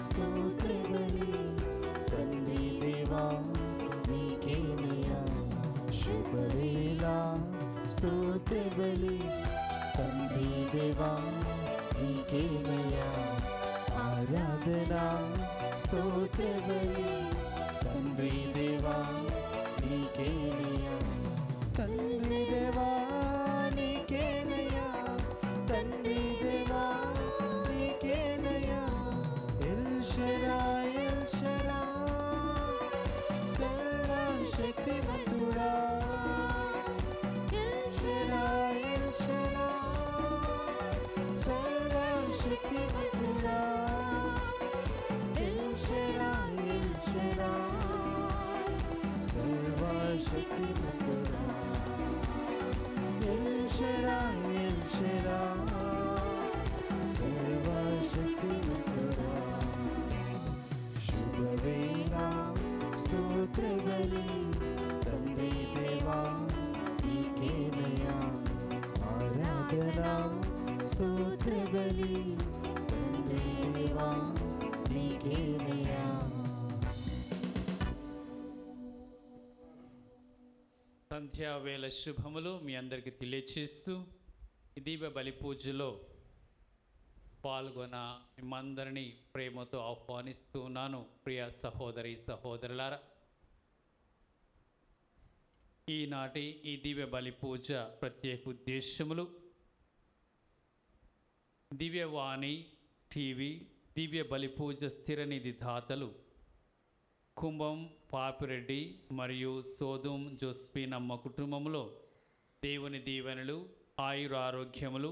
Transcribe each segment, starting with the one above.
స్తోత్ర బలి తండ్రి దేవా నీకేనయ్యా. శుభవేళ స్తోత్ర బలి తండ్రి దేవా నీకేనయ్యా. ఆరాధన స్తోత్ర బలి తండ్రి దేవా నీకేనయ్యా. తండ్రి దేవా నీకేనయ్యా. తండ్రి దేవా నీకేనయ్యా. ఎల్ షడాయ్ ఎల్ షడాయ్ సర్వశక్తిమంతుడా. ఎల్ షడాయ్ ఎల్ షడాయ్ సర్వశక్తిమంతుడా. ఎల్ షడాయ్ ఎల్ షడాయ్ సర్వశక్తిమంతుడా. ఎల్ షడాయ్ ఎల్ షడాయ్ సర్వశక్తిమంతుడా. శుభవేళ స్తోత్ర బలి తండ్రి దేవా నీకేనయ్యా. ఆరాధన స్తోత్ర బలి తండ్రి దేవా నీకేనయ్యా. సంధ్యావేళ శుభములు మీ అందరికీ తెలియచేస్తూ ఈ దివ్య బలి పూజలో పాల్గొన మిమ్మందరినీ ప్రేమతో ఆహ్వానిస్తూ ఉన్నాను. ప్రియ సహోదరి సహోదరులారా, ఈనాటి ఈ దివ్య బలి పూజ ప్రత్యేక ఉద్దేశములు దివ్యవాణి టీవీ దివ్య బలి పూజ స్థిరనిధి దాతలు కుంభం పాపిరెడ్డి మరియు సోదుం జోస్పీనమ్మ కుటుంబంలో దేవుని దీవెనలు, ఆయురారోగ్యములు,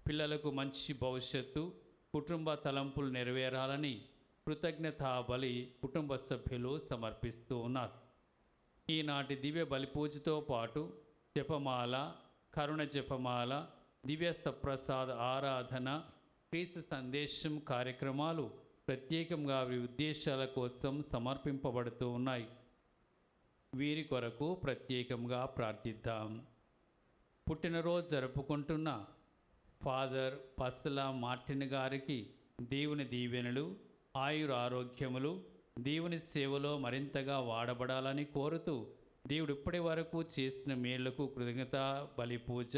పిల్లలకు మంచి భవిష్యత్తు, కుటుంబ తలంపులు నెరవేరాలని కృతజ్ఞతా బలి కుటుంబ సభ్యులు సమర్పిస్తూ ఉన్నారు. ఈనాటి దివ్య బలి పూజతో పాటు జపమాల, కరుణ జపమాల, దివ్య సప్రసాద ఆరాధన, క్రీస్తు సందేశం కార్యక్రమాలు ప్రత్యేకంగా ఉద్దేశాల కోసం సమర్పింపబడుతూ ఉన్నాయి. వీరి కొరకు ప్రత్యేకంగా ప్రార్థిద్దాం. పుట్టినరోజు జరుపుకుంటున్న ఫాదర్ పసల మార్టిన్ గారికి దేవుని దీవెనలు, ఆయురారోగ్యములు, దేవుని సేవలో మరింతగా వాడబడాలని కోరుతూ దేవుడు ఇప్పటి వరకు చేసిన మేళ్లకు కృతజ్ఞత బలి పూజ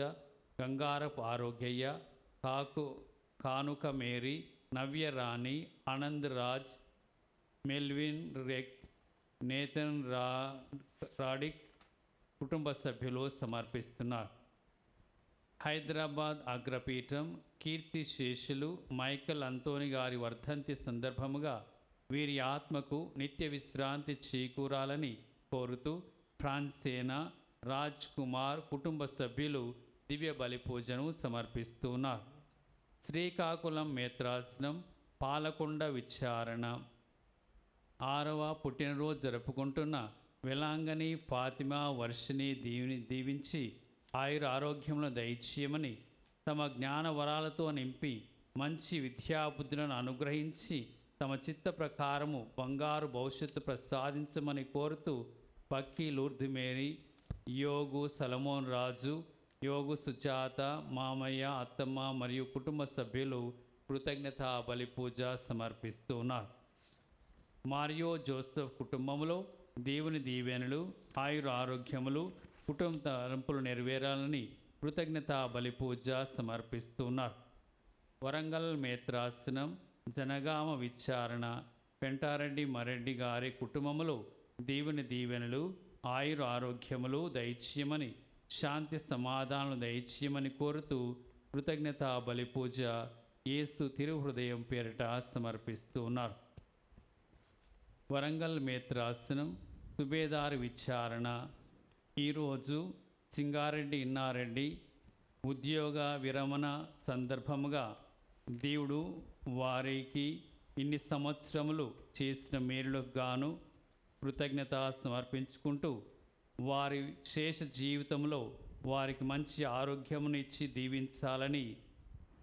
Gangarapu Arogyayya, Kanuka Mary, Navya Rani, Anand Raj, Melvin Rex, Nathan Radick కుటుంబ సభ్యులు సమర్పిస్తున్నారు. హైదరాబాద్ అగ్రపీఠం కీర్తి శేషులు మైకల్ అంతోని గారి వర్ధంతి సందర్భముగా వీరి ఆత్మకు నిత్య విశ్రాంతి చేకూరాలని కోరుతూ ఫ్రాన్సేనా రాజ్ కుమార్ కుటుంబ సభ్యులు దివ్య బలి పూజను సమర్పిస్తున్నారు. శ్రీకాకుళం మేత్రాసనం పాలకొండ విచారణ 6వ పుట్టినరోజు జరుపుకుంటున్న వెలాంగని ఫాతిమా వర్షిని దీవించి ఆయుర ఆరోగ్యములను దయచేయమని, తమ జ్ఞాన వరాలతో నింపి మంచి విద్యాబుద్ధులను అనుగ్రహించి తమ చిత్త ప్రకారము బంగారు భవిష్యత్తు ప్రసాదించమని కోరుతూ పక్కి లూర్ది మేరీ, యోగు సలమోన్ రాజు, యోగు సుజాత, మామయ్య, అత్తమ్మ మరియు కుటుంబ సభ్యులు కృతజ్ఞతా బలి పూజ సమర్పిస్తూ ఉన్నారు. మారియో జోసెఫ్ కుటుంబంలో దేవుని దీవెనలు, ఆయుర ఆరోగ్యములు, కుటుంబ తలంపులు నెరవేరాలని కృతజ్ఞతా బలి పూజ సమర్పిస్తున్నారు. వరంగల్ మేత్రాసనం జనగామ విచారణ పెంటారెడ్డి మరెడ్డి గారి కుటుంబంలో దేవుని దీవెనలు, ఆయుర ఆరోగ్యములు దయచేయమని, శాంతి సమాధానాలు దయచేయమని కోరుతూ కృతజ్ఞతా బలి పూజ యేసు తిరుహృదయం పేరిట సమర్పిస్తూ ఉన్నారు. వరంగల్ మేత్రాసనం సుబేదారు విచారణ ఈరోజు సింగారెడ్డి ఇన్నారెడ్డి ఉద్యోగ విరమణ సందర్భముగా దేవుడు వారికి ఇన్ని సంవత్సరములు చేసిన మేలులకు గాను కృతజ్ఞత సమర్పించుకుంటూ వారి శేష జీవితంలో వారికి మంచి ఆరోగ్యమునిచ్చి దీవించాలని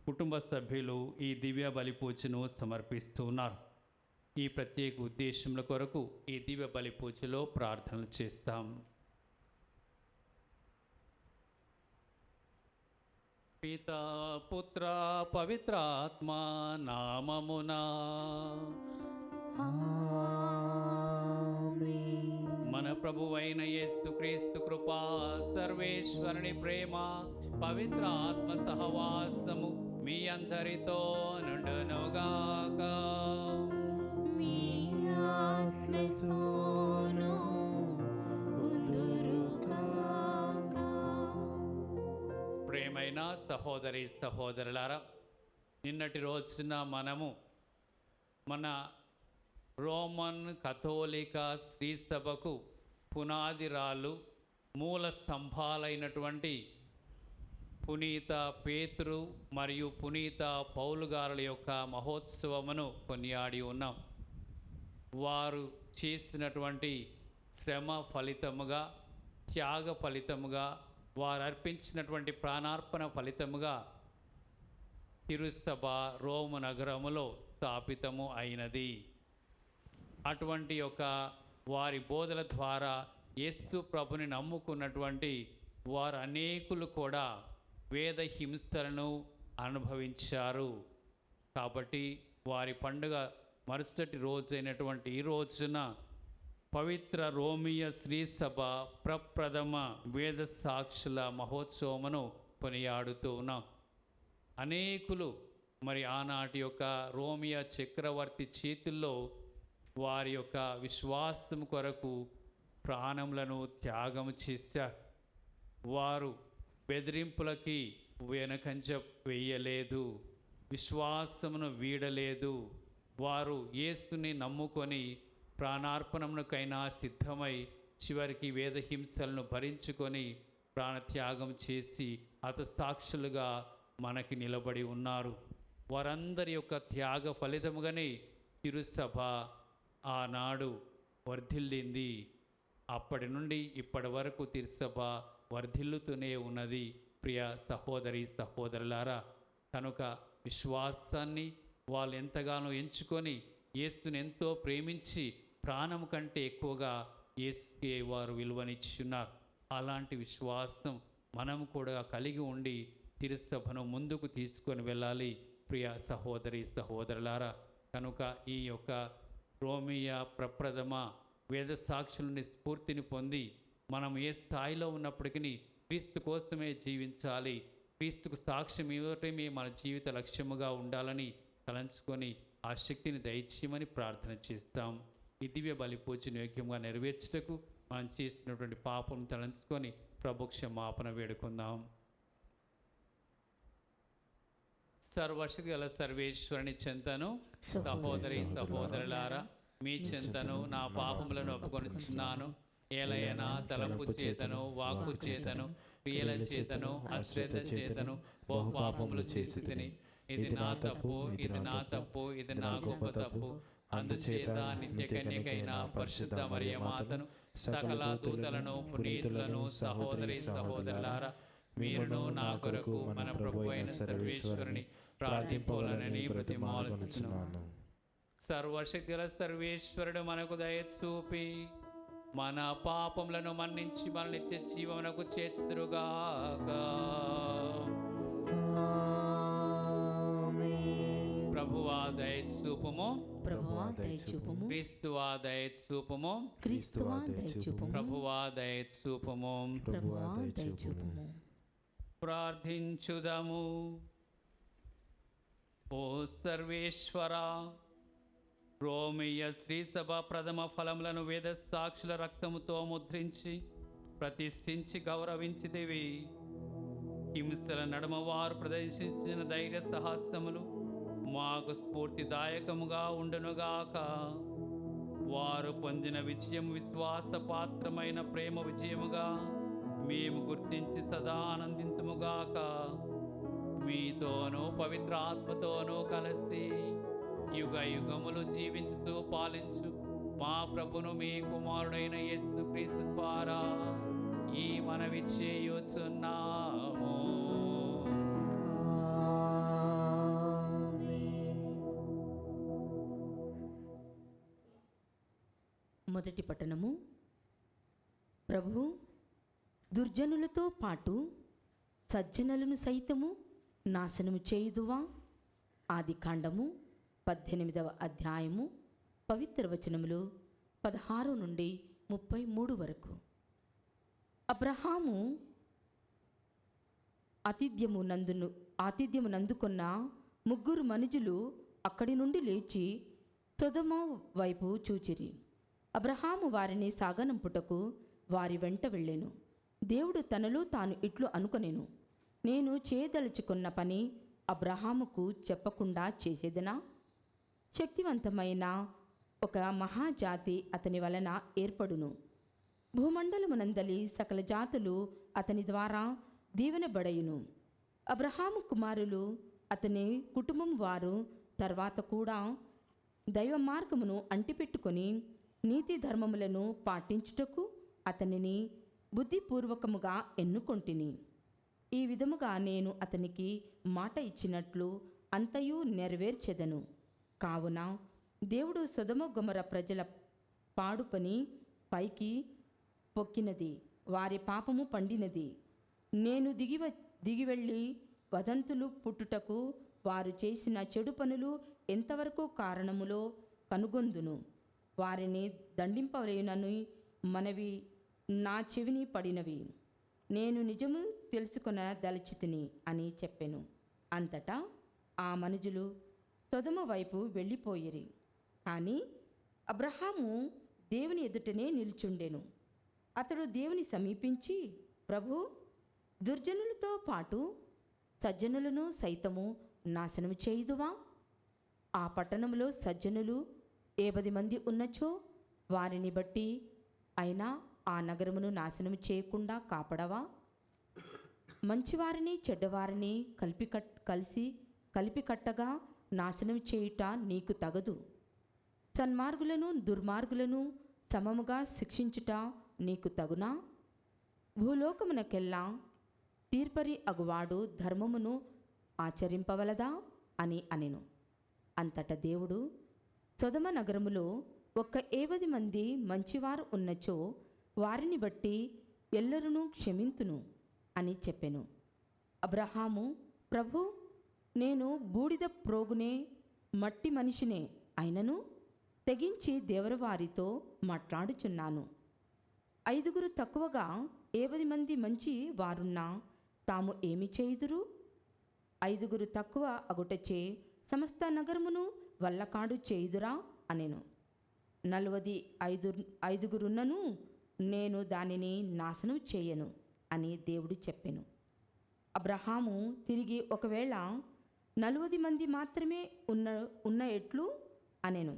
కుటుంబ సభ్యులు ఈ దివ్య బలి పూజను సమర్పిస్తున్నారు. ఈ ప్రత్యేక ఉద్దేశముల కొరకు ఈ దివ్య బలి పూజలో ప్రార్థనలు చేస్తాం. పితా పుత్ర పవిత్రాత్మ నామమునా మన ప్రభువైన యేసుక్రీస్తు కృపా, సర్వేశ్వరుని ప్రేమ, పవిత్ర ఆత్మ సహవాసము మీ అందరితో నుండునుగాక. మీ ఆత్మతోనూ ఉండురుగాక. ప్రేమైన సహోదరి సహోదరులారా, నిన్నటి రోజున మనము మన రోమన్ కథోలిక స్త్రీ సభకు పునాదిరాలు, మూల స్తంభాలైనటువంటి పునీత పేతురు మరియు పునీత పౌలు గారుల యొక్క మహోత్సవమును కొనియాడి ఉన్నాం. వారు చేసినటువంటి శ్రమ ఫలితముగా, త్యాగ ఫలితముగా, వారు అర్పించినటువంటి ప్రాణార్పణ ఫలితముగా తిరుసభ రోము నగరములో స్థాపితము అయినది. అటువంటి యొక్క వారి బోధల ద్వారా యేసు ప్రభుని నమ్ముకున్నటువంటి వారు అనేకులు కూడా వేద హింసలను అనుభవించారు. కాబట్టి వారి పండుగ మరుసటి రోజైనటువంటి ఈ రోజున పవిత్ర రోమియ శ్రీ సభ ప్రప్రథమ వేద సాక్షుల మహోత్సవమును కొనియాడుతూ ఉన్నాం. అనేకులు మరి ఆనాటి యొక్క రోమియ చక్రవర్తి చేతుల్లో వారి యొక్క విశ్వాసం కొరకు ప్రాణములను త్యాగం చేశారు. వారు బెదిరింపులకి వెనకంజ వేయలేదు, విశ్వాసమును వీడలేదు. వారు యేసుని నమ్ముకొని ప్రాణార్పణమునకైనా సిద్ధమై చివరికి వేదహింసలను భరించుకొని ప్రాణత్యాగం చేసి హతసాక్షులుగా మనకి నిలబడి ఉన్నారు. వారందరి యొక్క త్యాగ ఫలితముగానే తిరుసభ ఆనాడు వర్ధిల్లింది. అప్పటి నుండి ఇప్పటి వరకు తిరుసభ వర్ధిల్లుతూనే ఉన్నది. ప్రియ సహోదరి సహోదరులారా, కనుక విశ్వాసాన్ని వాళ్ళు ఎంతగానో ఎంచుకొని యేసుని ఎంతో ప్రేమించి ప్రాణం కంటే ఎక్కువగా యేసుకే వారు విలువనిచ్చున్నారు. అలాంటి విశ్వాసం మనం కూడా కలిగి ఉండి తిరుసభను ముందుకు తీసుకొని వెళ్ళాలి. ప్రియ సహోదరి సహోదరులారా, కనుక ఈ యొక్క రోమియ ప్రప్రథమ వేద సాక్షుల నుండి స్ఫూర్తిని పొంది మనం ఏ స్థాయిలో ఉన్నప్పటికీ క్రీస్తు కోసమే జీవించాలి, క్రీస్తుకు సాక్ష్యం ఇవ్వటమే మన జీవిత లక్ష్యముగా ఉండాలని తలంచుకొని ఆ శక్తిని దయచేయమని ప్రార్థన చేస్తాం. ఈ దివ్య బలి పూజను యోగ్యంగా నెరవేర్చుటకు మనం చేసినటువంటి పాపం తలంచుకొని ప్రభు క్షమాపణ వేడుకుందాం. సర్వశక్తి గల సర్వేశ్వరుని చెంతను సహోదరి సహోదరులారా, మీ చెంతను నా పాపములను ఒప్పుకొనుచున్నాను. ఏలైనా తలంపు చేతను, వాక్కు చేతను, క్రియల చేతను, అశ్రద్ధ చేతను బహు పాపములు చేసి తిని, ఇది నా తప్పు, ఇది నా తప్పు, ఇది నా గొప్ప తప్పు. అందుచేత నిత్య కన్యకైన పరిశుద్ధ మరియ మాతను, సకల దూతలను, పునీతులను, సహోదరి సహోదరులారా, మీరును నా కొరకు మన ప్రభువైన సర్వేశ్వరుని ప్రార్థింపవలనని బ్రతిమాలుచున్నాను. సర్వశక్తి గల సర్వేశ్వరుడు మనకు దయ చూపి మన పాపములను మన్నించి మన నిత్య జీవమునకు చేర్చుదురుగాక. ప్రభువా దయ చూపుము, ప్రభువా దయ చూపుము, క్రీస్తువా దయ చూపుము, క్రీస్తువా దయ చూపుము, ప్రభువా దయ చూపుము, ప్రభువా దయ చూపుము. ప్రార్థించుదము. ఓ సర్వేశ్వరా, రోమియ శ్రీ సభ ప్రథమ ఫలములను వేద సాక్షుల రక్తముతో ముద్రించి ప్రతిష్ఠించి గౌరవించితివి. హింసల నడుమ వారు ప్రదర్శించిన ధైర్య సాహసములు మాకు స్ఫూర్తిదాయకముగా ఉండునుగాక. వారు పొందిన విజయం విశ్వాసపాత్రమైన ప్రేమ విజయముగా మేము గుర్తించి సదా ఆనందింతుముగాక. మీతోనూ పవిత్ర ఆత్మతోనూ కలిసి యుగ యుగములు జీవించుతూ పాలించు మా ప్రభును మీ కుమారుడైన యేసుక్రీస్తు ద్వారా ఈ మనవి చేయుచున్నాము. మొదటి పట్టణము. ప్రభు దుర్జనులతో పాటు సజ్జనులను సైతము నాశనము చేయుదువా? ఆది కాండము 18వ అధ్యాయము పవిత్ర వచనములు 16 నుండి 33 వరకు. అబ్రహాము ఆతిథ్యము నందుకున్న ముగ్గురు మనుజులు అక్కడి నుండి లేచి సొదొమ వైపు చూచిరి. అబ్రహాము వారిని సాగనంపుటకు వారి వెంట వెళ్ళెను. దేవుడు తనలో తాను ఇట్లు అనుకొనెను, నేను చేయదలుచుకున్న పని అబ్రహాముకు చెప్పకుండా చేసేదనా? శక్తివంతమైన ఒక మహాజాతి అతని వలన ఏర్పడును. భూమండలమునందలి సకల జాతులు అతని ద్వారా దీవెనబడయును. అబ్రహాము కుమారులు అతని కుటుంబం వారు తర్వాత కూడా దైవ మార్గమును అంటిపెట్టుకొని నీతి ధర్మములను పాటించుటకు అతనిని బుద్ధిపూర్వకముగా ఎన్నుకొంటిని. ఈ విధముగా నేను అతనికి మాట ఇచ్చినట్లు అంతయు నెరవేర్చెదను. కావున దేవుడు సొదొమ గొమొర్రా ప్రజల పాడు పని పైకి పొక్కినది, వారి పాపము పండినది. నేను దిగివెళ్ళి వదంతులు పుట్టుటకు వారు చేసిన చెడు పనులు ఎంతవరకు కారణములో కనుగొందును. వారిని దండింపలేనని మనవి నా చెవిని పడినవి. నేను నిజము తెలుసుకొనదలచితిని అని చెప్పెను. అంతటా ఆ మనుజులు సొదొమ వైపు వెళ్ళిపోయిరి. కానీ అబ్రహాము దేవుని ఎదుటనే నిలుచుండెను. అతడు దేవుని సమీపించి, ప్రభు, దుర్జనులతో పాటు సజ్జనులను సైతము నాశనము చేయుదువా? ఆ పట్టణంలో సజ్జనులు 70 మంది ఉన్నచో వారిని బట్టి అయినా ఆ నగరమును నాశనము చేయకుండా కాపాడవా? మంచివారిని చెడ్డవారిని కలిపి కట్టగా నాశనం చేయుట నీకు తగదు. సన్మార్గులను దుర్మార్గులను సమముగా శిక్షించుట నీకు తగునా? భూలోకమునకెల్లా తీర్పరి అగువాడు ధర్మమును ఆచరింపవలదా అని అనెను. అంతట దేవుడు, సొదొమ నగరములో 70 మంది మంచివారు ఉన్నచో వారిని బట్టి ఎల్లరునూ క్షమింతును అని చెప్పెను. అబ్రహాము, ప్రభు, నేను బూడిద ప్రోగునే, మట్టి మనిషినే అయినను తెగించి దేవరవారితో మాట్లాడుచున్నాను. 5 తక్కువగా 70 మంది మంచి వారున్నా తాము ఏమి చేయుదురు? 5 తక్కువ అగుటచే సమస్త నగరమును వల్లకాడు చేయుదురా అనెను. 45 నేను దానిని నాశనం చేయను అని దేవుడు చెప్పెను. అబ్రహాము తిరిగి, ఒకవేళ 40 మంది మాత్రమే ఉన్న ఎట్లు అనెను.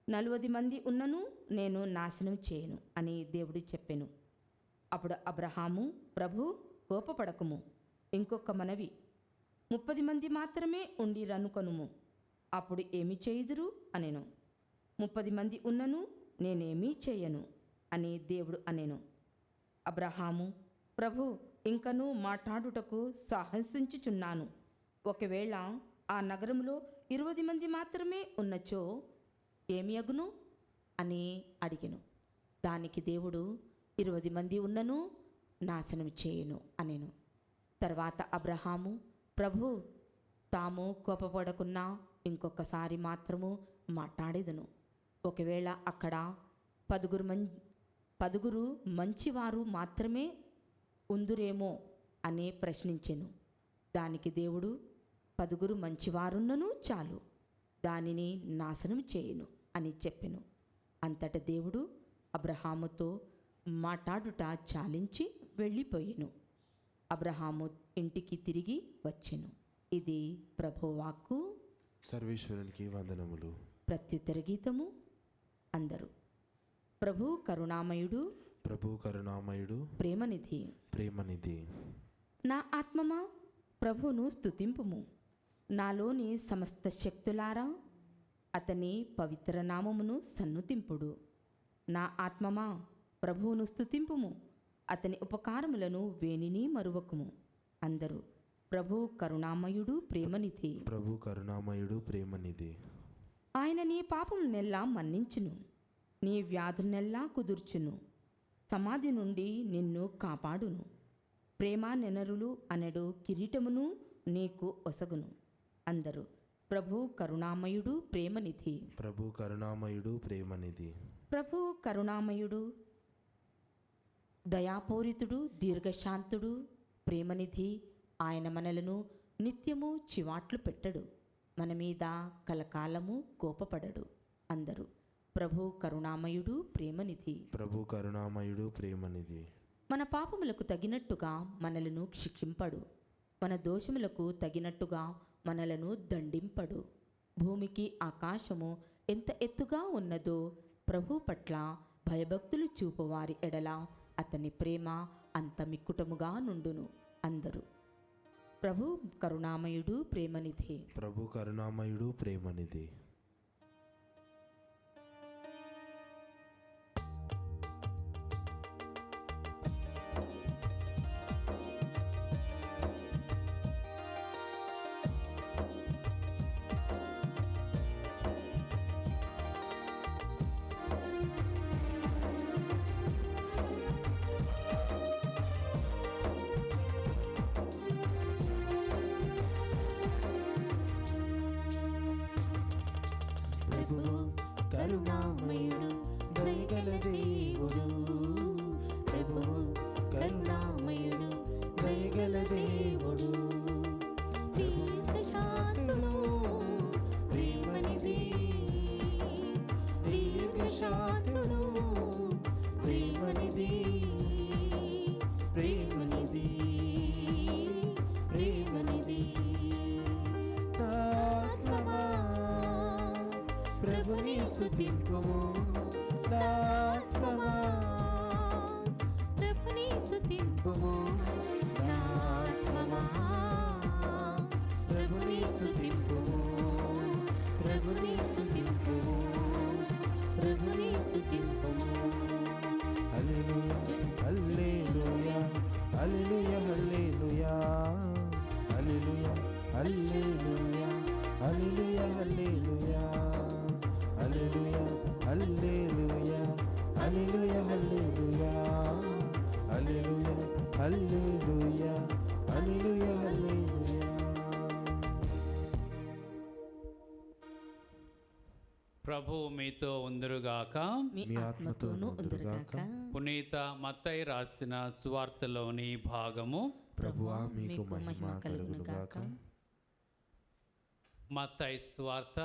40 మంది ఉన్నను నేను నాశనం చేయను అని దేవుడు చెప్పెను. అప్పుడు అబ్రహాము, ప్రభు, కోపపడకుము, ఇంకొక మనవి, 30 మంది మాత్రమే ఉండిరనుకొనుము, అప్పుడు ఏమి చేయుదురు అనెను. 30 మంది ఉన్నను నేనేమీ చేయను అని దేవుడు అనెను. అబ్రహాము, ప్రభు, ఇంకనూ మాట్లాడుటకు సాహసించుచున్నాను. ఒకవేళ ఆ నగరంలో 20 మంది మాత్రమే ఉన్నచో ఏమి అగును అని అడిగెను. దానికి దేవుడు, 20 మంది ఉన్నను నాశనం చేయను అనెను. తర్వాత అబ్రహాము, ప్రభు, తాము కోపపడకున్నా ఇంకొకసారి మాత్రము మాట్లాడేదను. ఒకవేళ అక్కడ 10 మంచివారు మాత్రమే ఉందురేమో అని ప్రశ్నించెను. దానికి దేవుడు, 10 మంచివారున్నను చాలు, దానిని నాశనం చేయను అని చెప్పెను. అంతట దేవుడు అబ్రహాముతో మాట్లాడుట చాలించి వెళ్ళిపోయెను. అబ్రహాము ఇంటికి తిరిగి వచ్చెను. ఇది ప్రభువాక్కు. సర్వేశ్వరునికి వందనములు. ప్రత్యుత్తర గీతము. అందరూ. ప్రభు కరుణామయుడు, ప్రభు కరుణామయుడు, ప్రేమనిధి. నా ఆత్మమా ప్రభువును స్తుతింపుము. నాలోని సమస్త శక్తులారా అతని పవిత్ర నామమును సన్నుతింపుడు. నా ఆత్మమా ప్రభువును స్తుతింపుము. అతని ఉపకారములను వేనిని మరువకుము. అందరూ. ప్రభు కరుణామయుడు, ప్రేమనిధి. ఆయన నీ పాపములనెల్లా మన్నించును, నీ వ్యాధులనెల్లా కుదుర్చును, సమాధి నుండి నిన్ను కాపాడును. ప్రేమ నెనరులు అనడు కిరీటమును నీకు ఒసగును. అందరూ ప్రభు కరుణామయుడు ప్రేమనిధి. ప్రభు కరుణామయుడు ప్రేమనిధి. ప్రభు కరుణామయుడు దయాపూరితుడు దీర్ఘశాంతుడు ప్రేమనిధి. ఆయన మనలను నిత్యము చివాట్లు పెట్టడు, మన మీద కలకాలము కోపపడడు. అందరూ ప్రభు కరుణామయుడు ప్రేమనిధి. ప్రభు కరుణామయుడు ప్రేమనిధి. మన పాపములకు తగినట్టుగా మనలను శిక్షింపడు, మన దోషములకు తగినట్టుగా మనలను దండింపడు. భూమికి ఆకాశము ఎంత ఎత్తుగా ఉన్నదో ప్రభు పట్ల భయభక్తులు చూపువారి ఎడల అతని ప్రేమ అంత మిక్కుటముగా నుండును. అందరూ ప్రభు కరుణామయుడు ప్రేమనిధి. ప్రభు కరుణామయుడు ప్రేమనిధి. కరుణామయుడు దయగల దేవుడు. ప్రభువు కరుణామయుడు దయగల దేవుడు. దీర్ఘశాంతుడు ప్రేమనిధి. దీర్ఘశాంతుడు ప్రేమనిధి. ప్రేమనిధి ప్రేమనిధి. ఆత్మమా ప్రభుని స్తుతింపుము. ఆత్మమా ప్రభుని స్తుతింపుము. ఆత్మమా ప్రభుని స్తుతింపుము. ప్రభుని స్తుతింపుము. ప్రభుని స్తుతింపుము. హల్లెలూయా హల్లెలూయా హల్లెలూయా హల్లెలూయా హల్లెలూయా హల్లెలూయా హల్లెలూయా హల్లెలూయా హల్లెలూయా హల్లెలూయా హల్లెలూయా హల్లెలూయా హల్లెలూయా హల్లెలూయా హల్లెలూయా హల్లెలూయా. ప్రభు మీతో ఉందురుగాక. మీ ఆత్మతోనూ ఉందురుగాక. పునీత మత్తయి రాసిన సువార్తలోని భాగము. ప్రభువా మీకు మహిమ కలుగునుగాక. మత్తయి సువార్త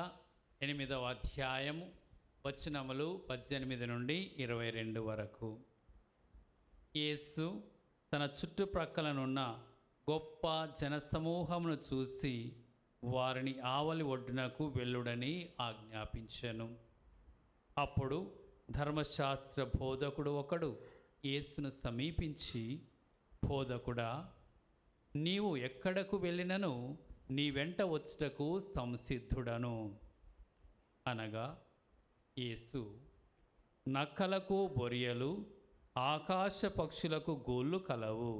8వ అధ్యాయము వచనములు 18 నుండి 22 వరకు. యేసు తన చుట్టుప్రక్కలనున్న గొప్ప జనసమూహమును చూసి వారిని ఆవలి ఒడ్డునకు వెళ్ళుడని ఆజ్ఞాపించెను. అప్పుడు ధర్మశాస్త్ర బోధకుడు ఒకడు యేసును సమీపించి, బోధకుడా, నీవు ఎక్కడకు వెళ్ళినను నీ వెంట వచ్చుటకు సంసిద్ధుడను అనగా, యేసు, నక్కలకు బొరియలు, ఆకాశ పక్షులకు గోళ్ళు కలవు,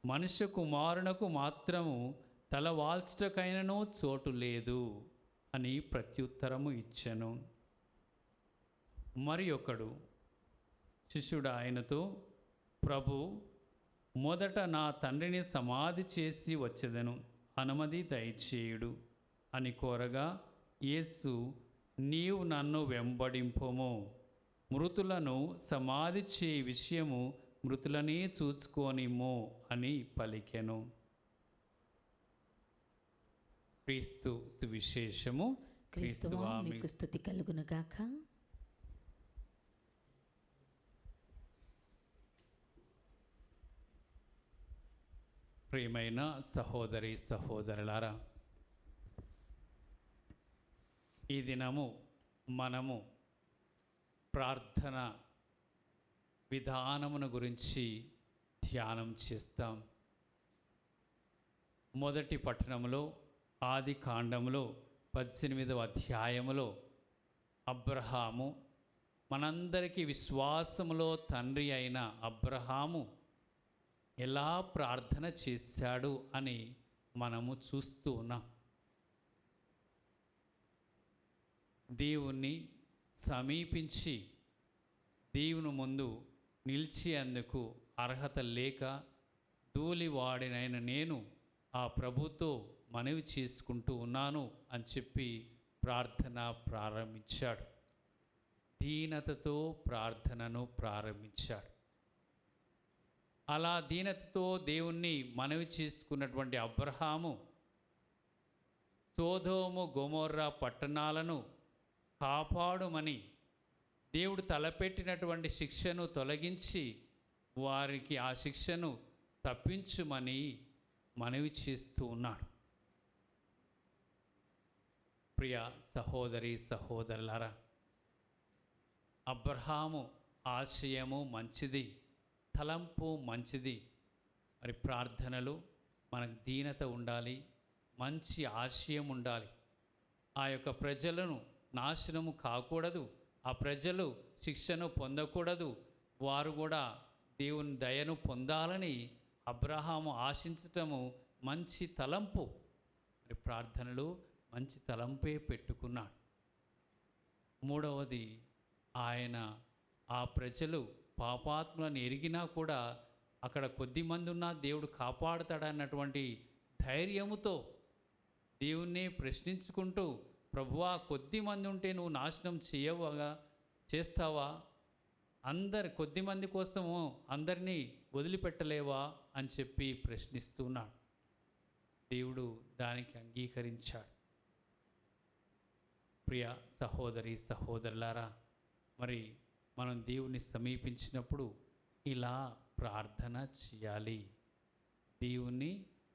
మనుష్య కుమారునకు మాత్రము తల వాల్చుటకైనను చోటు లేదు అని ప్రత్యుత్తరము ఇచ్చెను. మరి ఒకడు శిష్యుడు ఆయనతో, ప్రభు, మొదట నా తండ్రిని సమాధి చేసి వచ్చెదను, అనుమతి దయచేయుడు అని కోరగా, యేసు, నీవు నన్ను వెంబడింపుము, మృతులను సమాధి చేయి విషయము మృతులనే చూచుకోనిమ్ము అని పలికెను. క్రీస్తు సువిశేషము. క్రీస్తువా మీకు స్తుతి కలుగునుగాక. ప్రియమైన సహోదరి సహోదరులారా, ఈ దినము మనము ప్రార్థన విధానమును గురించి ధ్యానం చేస్తాం. మొదటి పట్టణంలో ఆది కాండములో 18వ అధ్యాయములో అబ్రహాము, మనందరికీ విశ్వాసములో తండ్రి అయిన అబ్రహాము ఎలా ప్రార్థన చేశాడు అని మనము చూస్తూ ఉన్నాం. దేవుణ్ణి సమీపించి దేవుని ముందు నిలిచేందుకు అర్హత లేక ధూళివాడినైన నేను ఆ ప్రభుతో మనవి చేసుకుంటూ ఉన్నాను అని చెప్పి ప్రార్థన ప్రారంభించాడు. దీనతతో ప్రార్థనను ప్రారంభించాడు. అలా దీనతతో దేవుణ్ణి మనవి చేసుకున్నటువంటి అబ్రహాము సోదోము గొమొర్రా పట్టణాలను కాపాడుమని దేవుడు తలపెట్టినటువంటి శిక్షను తొలగించి వారికి ఆ శిక్షను తప్పించుమని మనవి చేస్తూ ఉన్నాడు. ప్రియ సహోదరి సహోదరులారా, అబ్రహాము ఆశయము మంచిది, తలంపు మంచిది. మరి ప్రార్థనలు మనకు దీనత ఉండాలి, మంచి ఆశయం ఉండాలి. ఆ యొక్క ప్రజలను నాశనము కాకూడదు, ఆ ప్రజలు శిక్షను పొందకూడదు, వారు కూడా దేవుని దయను పొందాలని అబ్రహాము ఆశించటము మంచి తలంపు. మరి ప్రార్థనలు మంచి తలంపే పెట్టుకున్నాడు. మూడవది, ఆయన ఆ ప్రజలు పాపాత్ములను ఎరిగినా కూడా అక్కడ కొద్దిమంది ఉన్నా దేవుడు కాపాడుతాడన్నటువంటి ధైర్యముతో దేవుణ్ణి ప్రశ్నించుకుంటూ, ప్రభువా కొద్దిమంది ఉంటే నువ్వు నాశనం చేస్తావా? కొద్దిమంది కోసము అందరినీ వదిలిపెట్టలేవా అని చెప్పి ప్రశ్నిస్తున్నాడు. దేవుడు దానికి అంగీకరించాడు. ప్రియ సహోదరి సహోదరులారా, మరి మనం దేవుని సమీపించినప్పుడు ఇలా ప్రార్థన చేయాలి. దేవుని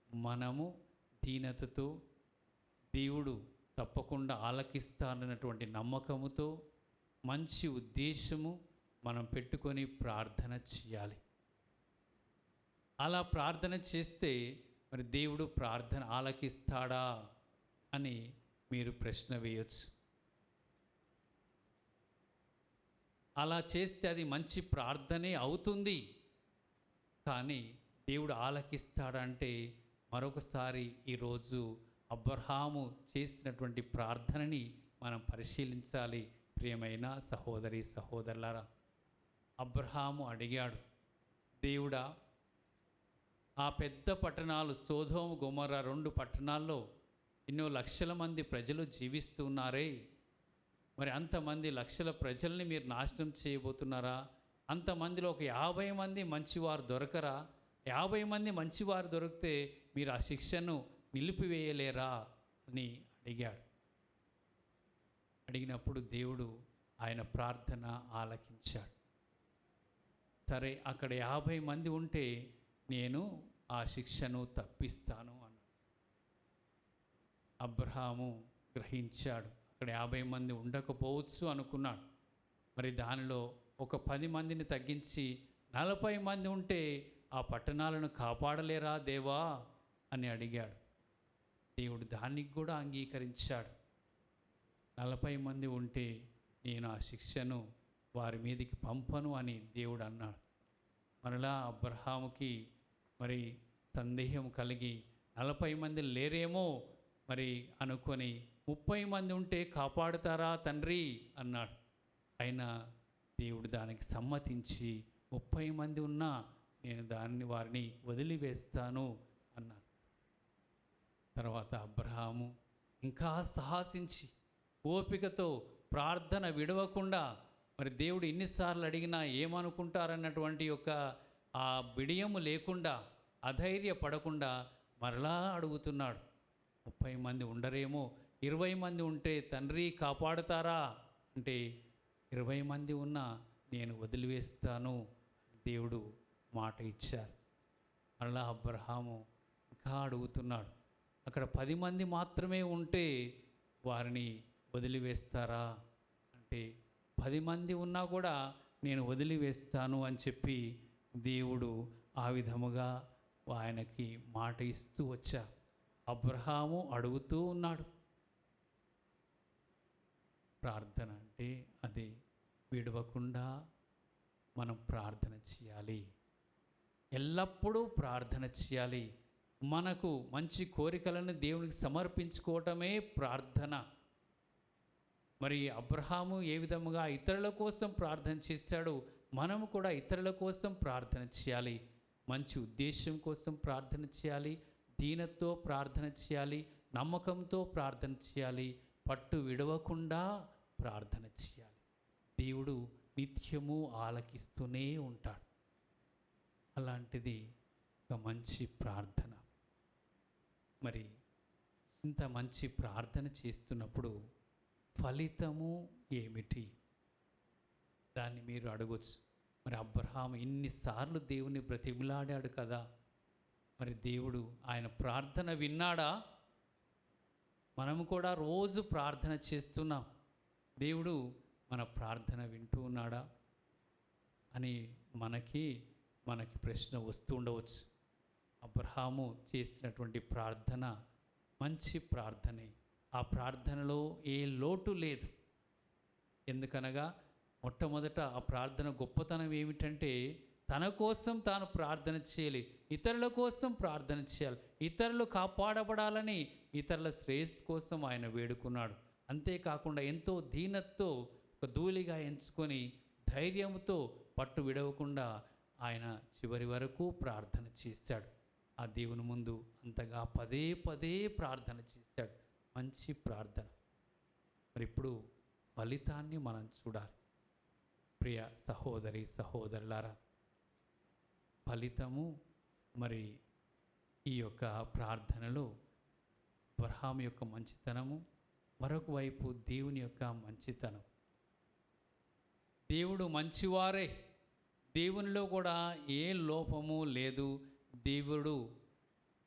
మనము దీనతతో, దేవుడు తప్పకుండా ఆలకిస్తానన్నటువంటి నమ్మకముతో, మంచి ఉద్దేశము మనం పెట్టుకొని ప్రార్థన చేయాలి. అలా ప్రార్థన చేస్తే మరి దేవుడు ప్రార్థన ఆలకిస్తాడా అని మీరు ప్రశ్న వేయొచ్చు. అలా చేస్తే అది మంచి ప్రార్థనే అవుతుంది. కానీ దేవుడు ఆలకిస్తాడంటే మరొకసారి ఈరోజు అబ్రహాము చేసినటువంటి ప్రార్థనని మనం పరిశీలించాలి. ప్రియమైన సహోదరి సహోదరులారా, అబ్రహాము అడిగాడు, దేవుడా, ఆ పెద్ద పట్టణాలు సోదోము గొమొర్రా 2 పట్టణాల్లో ఎన్నో లక్షల మంది ప్రజలు జీవిస్తున్నారే, మరి అంతమంది లక్షల ప్రజల్ని మీరు నాశనం చేయబోతున్నారా? అంతమందిలో ఒక 50 మంది మంచివారు దొరకరా? 50 మంది మంచివారు దొరికితే మీరు ఆ శిక్షను నిలిపివేయలేరా అని అడిగాడు. అడిగినప్పుడు దేవుడు ఆయన ప్రార్థన ఆలకించాడు. సరే, అక్కడ 50 మంది ఉంటే నేను ఆ శిక్షను తప్పిస్తాను అన్నాడు. అబ్రహాము గ్రహించాడు, అక్కడ 50 మంది ఉండకపోవచ్చు అనుకున్నాడు. మరి దానిలో ఒక 10 మందిని తగ్గించి 40 మంది ఉంటే ఆ పట్టణాలను కాపాడలేరా దేవా అని అడిగాడు. దేవుడు దానికి కూడా అంగీకరించాడు. 40 మంది ఉంటే నేను ఆ శిక్షను వారి మీదకి పంపను అని దేవుడు అన్నాడు. మరలా అబ్రహాముకి మరి సందేహం కలిగి 40 మంది లేరేమో మరి అనుకొని 30 మంది ఉంటే కాపాడుతారా తండ్రి అన్నాడు. అయినా దేవుడు దానికి సమ్మతించి 30 మంది ఉన్నా నేను వారిని వదిలివేస్తాను అన్నాడు. తర్వాత అబ్రహాము ఇంకా సాహసించి ఓపికతో ప్రార్థన విడవకుండా, మరి దేవుడు ఎన్నిసార్లు అడిగినా ఏమనుకుంటారన్నటువంటి యొక్క ఆ బిడియము లేకుండా, అధైర్యపడకుండా మరలా అడుగుతున్నాడు. 30 మంది ఉండరేమో, 20 మంది ఉంటే తండ్రి కాపాడుతారా అంటే 20 మంది ఉన్నా నేను వదిలివేస్తాను దేవుడు మాట ఇచ్చారు. మరలా అబ్రహాము ఇంకా అడుగుతున్నాడు, అక్కడ 10 మంది మాత్రమే ఉంటే వారిని వదిలివేస్తారా అంటే 10 మంది ఉన్నా కూడా నేను వదిలివేస్తాను అని చెప్పి దేవుడు ఆ విధముగా ఆయనకి మాట ఇస్తూ వచ్చా. అబ్రహాము అడుగుతూ ఉన్నాడు. ప్రార్థన అంటే అదే, విడవకుండా మనం ప్రార్థన చేయాలి, ఎల్లప్పుడూ ప్రార్థన చేయాలి. మనకు మంచి కోరికలను దేవునికి సమర్పించుకోవటమే ప్రార్థన. మరి అబ్రహాము ఏ విధముగా ఇతరుల కోసం ప్రార్థన చేశాడో మనము కూడా ఇతరుల కోసం ప్రార్థన చేయాలి, మంచి ఉద్దేశం కోసం ప్రార్థన చేయాలి, దీనతో ప్రార్థన చేయాలి, నమ్మకంతో ప్రార్థన చేయాలి, పట్టు విడవకుండా ప్రార్థన చేయాలి. దేవుడు నిత్యము ఆలకిస్తూనే ఉంటాడు. అలాంటిది ఒక మంచి ప్రార్థన. మరి ఇంత మంచి ప్రార్థన చేస్తున్నప్పుడు ఫలితము ఏమిటి? దాన్ని మీరు అడగొచ్చు. మరి అబ్రహాము ఇన్నిసార్లు దేవుని బ్రతిమిలాడాడు కదా, మరి దేవుడు ఆయన ప్రార్థన విన్నాడా? మనము కూడా రోజు ప్రార్థన చేస్తున్నాం, దేవుడు మన ప్రార్థన వింటూ ఉన్నాడా అని మనకి ప్రశ్న వస్తూ ఉండవచ్చు. అబ్రహాము చేసినటువంటి ప్రార్థన మంచి ప్రార్థనే. ఆ ప్రార్థనలో ఏ లోటు లేదు. ఎందుకనగా మొట్టమొదట ఆ ప్రార్థన గొప్పతనం ఏమిటంటే, తన కోసం తాను ప్రార్థన చేయాలి, ఇతరుల కోసం ప్రార్థన చేయాలి, ఇతరులు కాపాడబడాలని, ఇతరుల శ్రేయస్సు కోసం ఆయన వేడుకున్నాడు. అంతేకాకుండా ఎంతో దీనతతో ఒక ధూళిగా ఎంచుకొని ధైర్యంతో పట్టు విడవకుండా ఆయన చివరి వరకు ప్రార్థన చేశాడు. ఆ దేవుని ముందు అంతగా పదే పదే ప్రార్థన చేశాడు. మంచి ప్రార్థన. మరి ఇప్పుడు ఫలితాన్ని మనం చూడాలి. ప్రియ సహోదరి సహోదరులారా, ఫలితము మరి ఈ యొక్క ప్రార్థనలో అబ్రహాము యొక్క మంచితనము, మరొక వైపు దేవుని యొక్క మంచితనం. దేవుడు మంచివారే, దేవునిలో కూడా ఏ లోపము లేదు. దేవుడు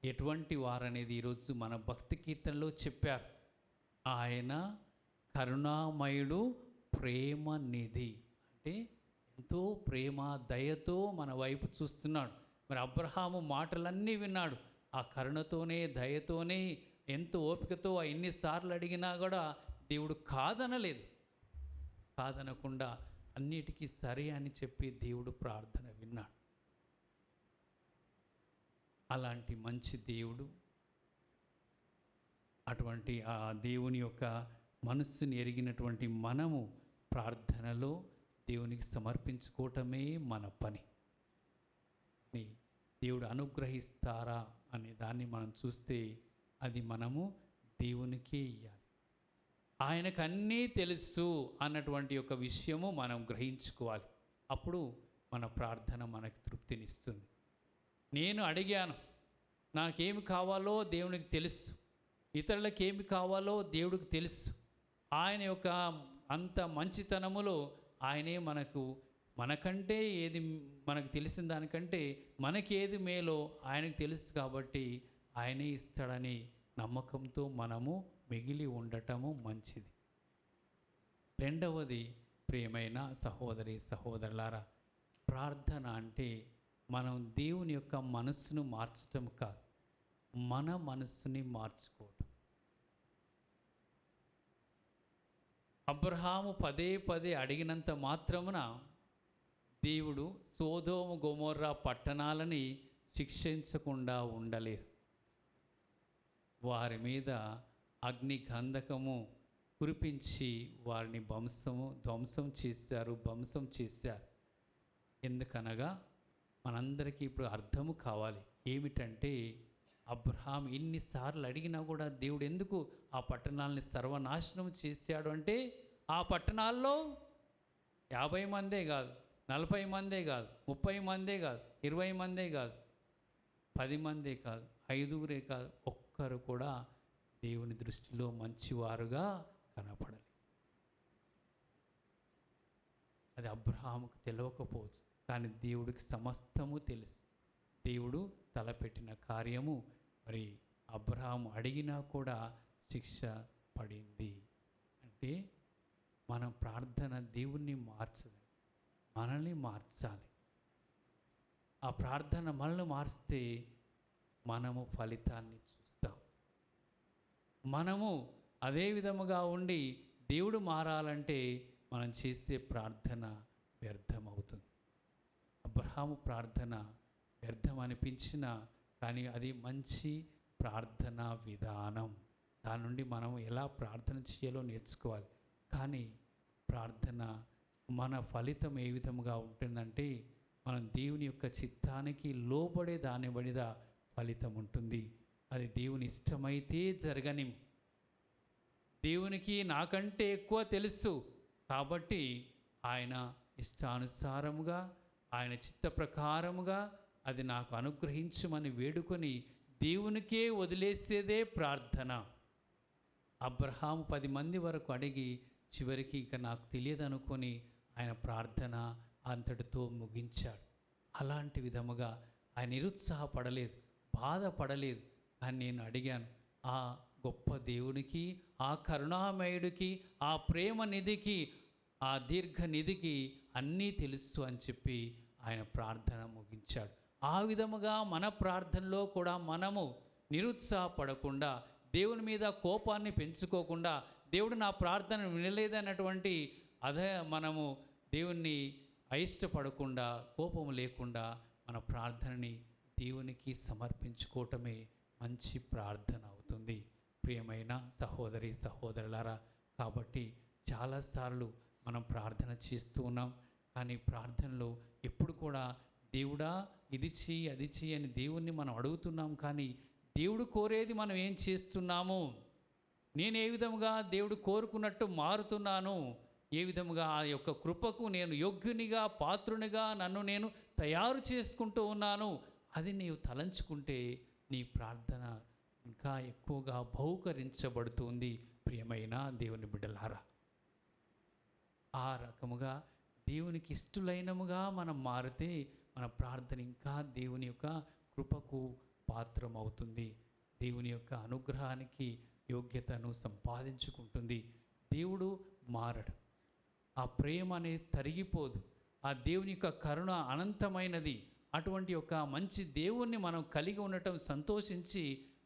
ఎటువంటి వారనేది ఈరోజు మన భక్తి కీర్తనలో చెప్పారు. ఆయన కరుణామయుడు, ప్రేమ నిధి. అంటే ఎంతో ప్రేమ దయతో మన వైపు చూస్తున్నాడు. మరి అబ్రహాము మాటలన్నీ విన్నాడు. ఆ కరుణతోనే దయతోనే ఎంతో ఓపికతో ఎన్నిసార్లు అడిగినా కూడా దేవుడు కాదనలేదు. కాదనకుండా అన్నిటికీ సరే అని చెప్పి దేవుడు ప్రార్థన విన్నాడు. అలాంటి మంచి దేవుడు, అటువంటి ఆ దేవుని యొక్క మనస్సుని ఎరిగినటువంటి మనము ప్రార్థనలో దేవునికి సమర్పించుకోవటమే మన పని. దేవుడు అనుగ్రహిస్తారా అనే దాన్ని మనం చూస్తే అది మనము దేవునికే ఇవ్వాలి. ఆయనకు అన్నీ తెలుసు అన్నటువంటి ఒక విషయము మనం గ్రహించుకోవాలి. అప్పుడు మన ప్రార్థన మనకు తృప్తినిస్తుంది. నేను అడిగాను, నాకేమి కావాలో దేవునికి తెలుసు, ఇతరులకు ఏమి కావాలో దేవుడికి తెలుసు. ఆయన యొక్క అంత మంచితనములో ఆయనే మనకంటే ఏది మనకు తెలిసిన దానికంటే మనకేది మేలో ఆయనకు తెలుసు కాబట్టి ఆయనే ఇస్తాడని నమ్మకంతో మనము మిగిలి ఉండటము మంచిది. రెండవది, ప్రియమైన సహోదరి సహోదరులారా, ప్రార్థన అంటే మనం దేవుని యొక్క మనస్సును మార్చటం కాదు, మన మనస్సుని మార్చుకోవటం. అబ్రహాము పదే పదే అడిగినంత మాత్రమున దేవుడు సోదోము గొమొర్రా పట్టణాలని శిక్షించకుండా ఉండలేదు. వారి మీద అగ్ని గంధకము కురిపించి వారిని ధ్వంసం చేశారు. ఎందుకనగా మనందరికీ ఇప్పుడు అర్థము కావాలి. ఏమిటంటే, అబ్రహాం ఇన్నిసార్లు అడిగినా కూడా దేవుడు ఎందుకు ఆ పట్టణాలని సర్వనాశనం చేశాడు అంటే, ఆ పట్టణాల్లో 50 మందే కాదు, 40 మందే కాదు, 30 మందే కాదు, 20 మందే కాదు, 10 మందే కాదు, 5గురే కాదు, ఒక్కరు కూడా దేవుని దృష్టిలో మంచివారుగా కనపడాలి. అది అబ్రహాముకు తెలియకపోవచ్చు, కానీ దేవుడికి సమస్తము తెలుసు. దేవుడు తలపెట్టిన కార్యము మరి అబ్రహాము అడిగినా కూడా శిక్ష పడింది. అంటే మన ప్రార్థన దేవుణ్ణి మార్చదు, మనల్ని మార్చాలి. ఆ ప్రార్థన మనల్ని మారిస్తే మనము ఫలితాన్ని చూస్తాం. మనము అదే విధముగా ఉండి దేవుడు మారాలంటే మనం చేసే ప్రార్థన వ్యర్థమవుతుంది. అబ్రహాము ప్రార్థన వ్యర్థం అనిపించినా కానీ అది మంచి ప్రార్థనా విధానం. దాని నుండి మనం ఎలా ప్రార్థన చేయాలో నేర్చుకోవాలి. కానీ ప్రార్థన మన ఫలితం ఏ విధముగా ఉంటుందంటే, మనం దేవుని యొక్క చిత్తానికి లోబడే దాని మీద ఫలితం ఉంటుంది. అది దేవుని ఇష్టమైతే జరగని. దేవునికి నాకంటే ఎక్కువ తెలుసు కాబట్టి ఆయన ఇష్టానుసారముగా, ఆయన చిత్త ప్రకారముగా అది నాకు అనుగ్రహించమని వేడుకొని దేవునికే వదిలేసేదే ప్రార్థన. అబ్రహాము 10 మంది వరకు అడిగి చివరికి ఇక నాకు తెలియదు అనుకొని ఆయన ప్రార్థన అంతటితో ముగించాడు. అలాంటి విధముగా ఆయన నిరుత్సాహపడలేదు, బాధపడలేదు. అని నేను అడిగాను, ఆ గొప్ప దేవునికి, ఆ కరుణామయుడికి, ఆ ప్రేమ నిధికి, ఆ దీర్ఘ నిధికి అన్నీ తెలుసు అని చెప్పి ఆయన ప్రార్థన ముగించాడు. ఆ విధముగా మన ప్రార్థనలో కూడా మనము నిరుత్సాహపడకుండా, దేవుని మీద కోపాన్ని పెంచుకోకుండా, దేవుడు నా ప్రార్థన వినలేదన్నటువంటి మనము దేవుణ్ణి అయిష్టపడకుండా, కోపము లేకుండా మన ప్రార్థనని దేవునికి సమర్పించుకోవటమే మంచి ప్రార్థన అవుతుంది. ప్రియమైన సహోదరి సహోదరులారా, కాబట్టి చాలాసార్లు మనం ప్రార్థన చేస్తూ ఉన్నాం. కానీ ప్రార్థనలో ఎప్పుడు కూడా దేవుడా ఇది చెయ్యి, అది చెయ్యి అని దేవుణ్ణి మనం అడుగుతున్నాం. కానీ దేవుడు కోరేది మనం ఏం చేస్తున్నాము? నేను ఏ విధముగా దేవుడు కోరుకున్నట్టు మారుతున్నాను? ఏ విధముగా ఆ యొక్క కృపకు నేను యోగ్యునిగా, పాత్రునిగా నన్ను నేను తయారు చేసుకుంటూ ఉన్నాను? అది నీవు తలంచుకుంటే నీ ప్రార్థన ఇంకా ఎక్కువగా బహుకరించబడుతుంది. ప్రియమైన దేవుని బిడ్డలారా, ఆ రకముగా దేవునికి ఇష్టలైనముగా మనం మారితే మన ప్రార్థన ఇంకా దేవుని యొక్క కృపకు పాత్రం అవుతుంది. దేవుని యొక్క అనుగ్రహానికి యోగ్యతను సంపాదించుకుంటుంది. దేవుడు మారడు, ఆ ప్రేమ అనేది తరిగిపోదు. ఆ దేవుని యొక్క కరుణ అనంతమైనది. అటువంటి ఒక మంచి దేవుణ్ణి మనం కలిగి ఉండటం సంతోషించి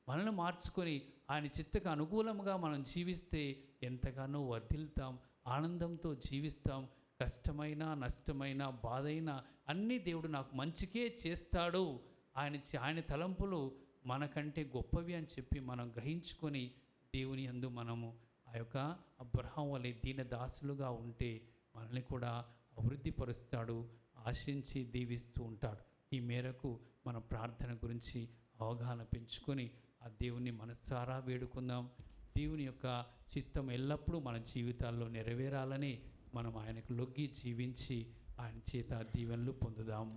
మనల్ని మార్చుకొని ఆయన చిత్తకు అనుకూలంగా మనం జీవిస్తే ఎంతగానో వర్ధిల్తాం, ఆనందంతో జీవిస్తాం. కష్టమైన, నష్టమైన, బాధైన అన్నీ దేవుడు నాకు మంచికే చేస్తాడు. ఆయన తలంపులు మనకంటే గొప్పవి అని చెప్పి మనం గ్రహించుకొని దేవుని యందు మనము ఆ యొక్క అబ్రహాము వలె దీనదాసులుగా ఉంటే మనల్ని కూడా అభివృద్ధిపరుస్తాడు, ఆశించి దీవిస్తూ ఉంటాడు. ఈ మేరకు మన ప్రార్థన గురించి అవగాహన పెంచుకొని ఆ దేవుని మనసారా వేడుకుందాం. దేవుని యొక్క చిత్తం ఎల్లప్పుడూ మన జీవితాల్లో నెరవేరాలని మనం ఆయనకు లొగ్గి జీవించి ఆయన చేత దీవెనలు పొందుదాం.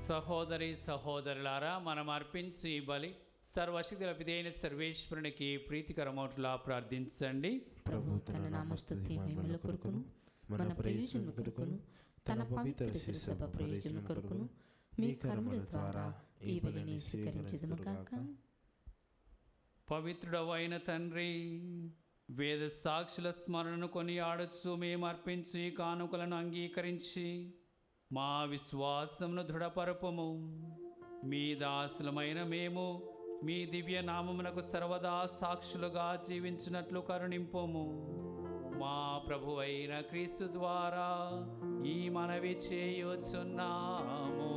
సహోదరి సహోదరులారా, మనం అర్పించు ఈ బలి సర్వశక్తుల పిదైన సర్వేశ్వరునికి ప్రీతికరమౌట్లా ప్రార్థించండి. ప్రభు తన నామస్తుతి మహిమల కొరకును, మన ప్రయోజనం కొరకును, తన పవిత్ర శిరసభ ప్రయోజనం కొరకును మీ కర్మల ద్వారా ఈ బలిని స్వీకరించుదుముగాక. పవిత్రుడవైన తండ్రి, వేద సాక్షుల స్మరణను కొనియాడొచ్చు మేము అర్పించి ఈ కానుకలను అంగీకరించి మా విశ్వాసమును దృఢపరపము. మీ దాసులమైన మేము మీ దివ్య నామమునకు సర్వదా సాక్షులుగా జీవించినట్లు కరుణింపుము. మా ప్రభువైన క్రీస్తు ద్వారా ఈ మనవి చేయుచున్నాము.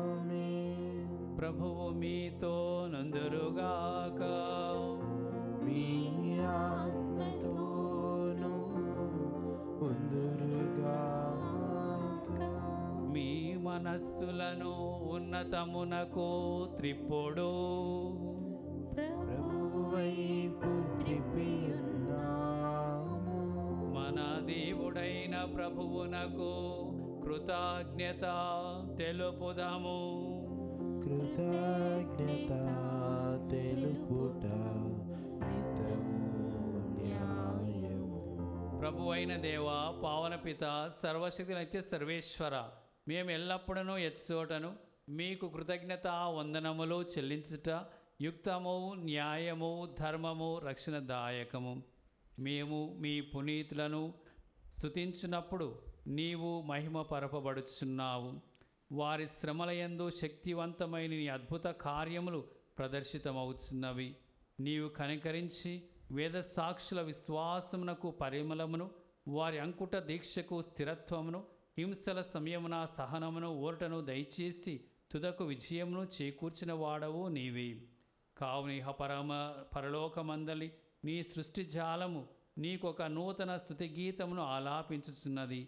ఆమేన్. ప్రభువు మీతో నందురుగాక. మీ ఆత్మతోనూ ఉందురుగాక. మీ మనస్సులను ఉన్నతమునకు త్రిప్పుడు. ప్రభువైపు త్రిపియున్నాము. మన దేవుడైన ప్రభువునకు కృతజ్ఞత తెలుపుదాము. కృతజ్ఞత తెలుపుట హితము న్యాయము. ప్రభు అయిన దేవ, పావన పిత, సర్వశక్తి నిత్య సర్వేశ్వర, మేము ఎల్లప్పుడూ ఎచ్చోటను మీకు కృతజ్ఞత వందనములు చెల్లించుట యుక్తము, న్యాయము, ధర్మము, రక్షణదాయకము. మేము మీ పునీతులను స్తుతించినప్పుడు నీవు మహిమ పరపబడుచున్నావు. వారి శ్రమలయందు శక్తివంతమైన నీ అద్భుత కార్యములు ప్రదర్శితమవుతున్నవి. నీవు కనికరించి వేద సాక్షుల విశ్వాసమునకు పరిమళమును, వారి అంకుట దీక్షకు స్థిరత్వమును, హింసల సంయమన సహనమును, ఓర్టను దయచేసి తుదకు విజయమును చేకూర్చిన వాడవు నీవే. కావున ఇహ పరలోకమందలి నీ సృష్టి జాలము నీకొక నూతన స్తుతి గీతమును ఆలాపించుచున్నది.